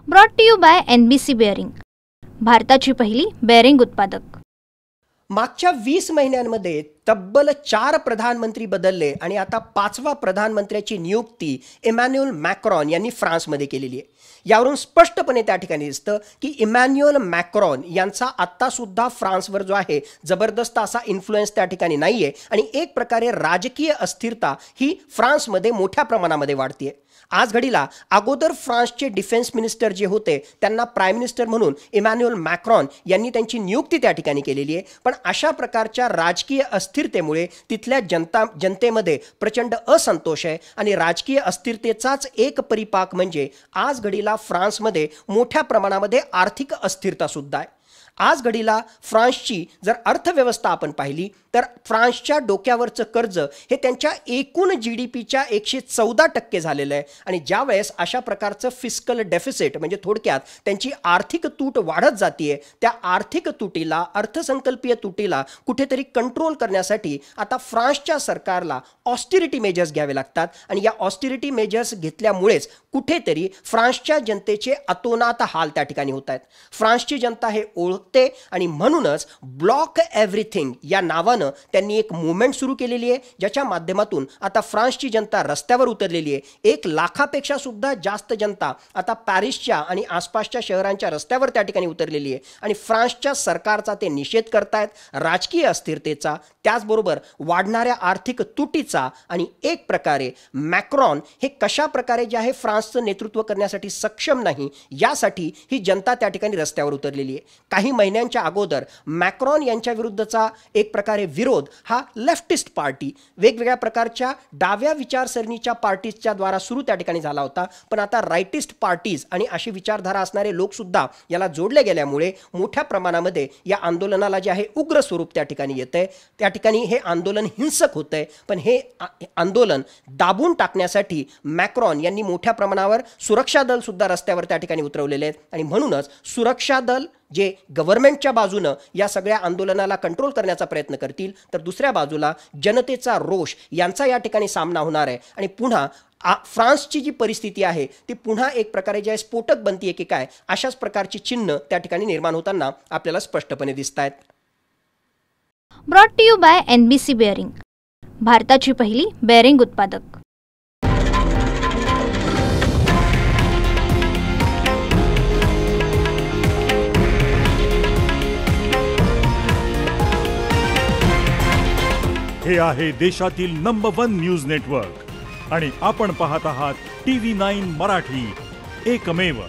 Brought to you by NBC bearing, भारताची पहिली bearing उत्पादक। मागच्या 20 महिन्यांमध्ये तब्बल 4 प्रधानमंत्री बदलले आणि आता 5वा प्रधानमंत्र्याची नियुक्ती इमॅन्युअल मॅक्रॉन यांनी फ्रान्समध्ये केलेली आहे। यावरून स्पष्टपणे त्या ठिकाणी दिसतं की इमॅन्युअल मॅक्रॉन यांचा आता सुद्धा फ्रान्सवर जो आहे जबरदस्त असा इन्फ्लुएन्स त्या ठिकाणी नाहीये आणि एक प्रकारे राजकीय अस्थिरता ही फ्रान्समध्ये मोठ्या प्रमाणामध्ये वाढतेय। आज घडीला अगोदर फ्रान्सचे डिफेन्स मिनिस्टर जे होते त्यांना प्राईम मिनिस्टर म्हणून इमॅन्युअल मॅक्रॉन यांनी त्यांची नियुक्ती त्या ठिकाणी केलेली आहे। पण अशा प्रकारच्या राजकीय अस्थिरतेमुळे तिथल्या जनतेमध्ये प्रचंड असंतोष आहे आणि राजकीय अस्थिरतेचाच एक परिपाक म्हणजे आज घडीला फ्रान्समध्ये मोठ्या प्रमाणामध्ये आर्थिक अस्थिरता सुद्धा आहे। आज घडीला फ्रान्सची जर अर्थव्यवस्था आपण पाहिली तर फ्रान्सच्या डोक्यावरचं कर्ज हे त्यांच्या एकूण GDPच्या 114% झालेलं आहे आणि ज्यावेळेस अशा प्रकारचं फिस्कल डेफिसिट म्हणजे थोडक्यात त्यांची आर्थिक तूट वाढत जाते, त्या आर्थिक तुटीला अर्थसंकल्पीय तुटीला कुठेतरी कंट्रोल करण्यासाठी आता फ्रान्सच्या सरकारला ऑस्टिरिटी मेजर्स घ्यावे लागतात आणि या ऑस्टिरिटी मेजर्स घेतल्यामुळेच कुठेतरी फ्रान्सच्या जनतेचे अतोनात हाल त्या ठिकाणी होत आहेत। फ्रान्सची जनता हे ओळखते आणि म्हणूनच ब्लॉक एव्हरीथिंग या नावानं त्यांनी एक मूवमेंट सुरू केलेली आहे, ज्याच्या माध्यमातून आता फ्रान्सची जनता रस्त्यावर उतरलेली आहे। 1 लाखापेक्षा सुद्धा जास्त जनता आता पॅरिसच्या आणि आसपासच्या शहरांच्या रस्त्यावर त्या ठिकाणी उतरलेली आहे आणि फ्रान्सच्या सरकारचा ते निषेध करतायत, राजकीय अस्थिरतेचा, त्याचबरोबर वाढणाऱ्या आर्थिक तुटीचा आणि एक प्रकारे मॅक्रॉन हे कशा प्रकारे जे आहे फ्रान्सचं नेतृत्व करण्यासाठी सक्षम नाही यासाठी ही जनता त्या ठिकाणी रस्त्यावर उतरलेली आहे। काही महिन्यांच्या अगोदर मॅक्रॉन यांच्या विरुद्धचा एक प्रकारे विरोध हा लेफ्टिस्ट पार्टी वेगवेगळ्या प्रकारच्या डाव्या विचारसरणीच्या पार्टीजच्या द्वारा सुरू त्या ठिकाणी झाला होता, पण आता राईटिस्ट पार्टीज आणि अशी विचारधारा असणारे लोक सुद्धा याला जोडले गेल्यामुळे मोठ्या प्रमाणामध्ये या आंदोलनाला जे आहे उग्र स्वरूप त्या ठिकाणी येतंय। त्या ठिकाणी हे आंदोलन हिंसक होतंय, पण हे आंदोलन दाबून टाकण्यासाठी मॅक्रॉन यांनी मोठ्या प्रमाणावर सुरक्षा दल सुद्धा रस्त्यावर त्या ठिकाणी उतरवलेले आहेत आणि म्हणूनच सुरक्षा दल जे गव्हर्नमेंटच्या बाजूनं या सगळ्या आंदोलनाला कंट्रोल करण्याचा प्रयत्न करतील तर दुसऱ्या बाजूला जनतेचा रोष यांचा या ठिकाणी सामना होणार आहे आणि पुन्हा फ्रान्सची जी परिस्थिती आहे ती पुन्हा एक प्रकारे जे स्फोटक बनतीये की काय अशाच प्रकारची चिन्ह त्या ठिकाणी निर्माण होताना आपल्याला स्पष्टपणे दिसतायत। Brought to you by NBC bearing, भारताची पहिली बेअरिंग उत्पादक। हे आहे देशातील नंबर 1 न्यूज नेटवर्क आणि आपण पाहत आहात TV9 मराठी, एकमेव।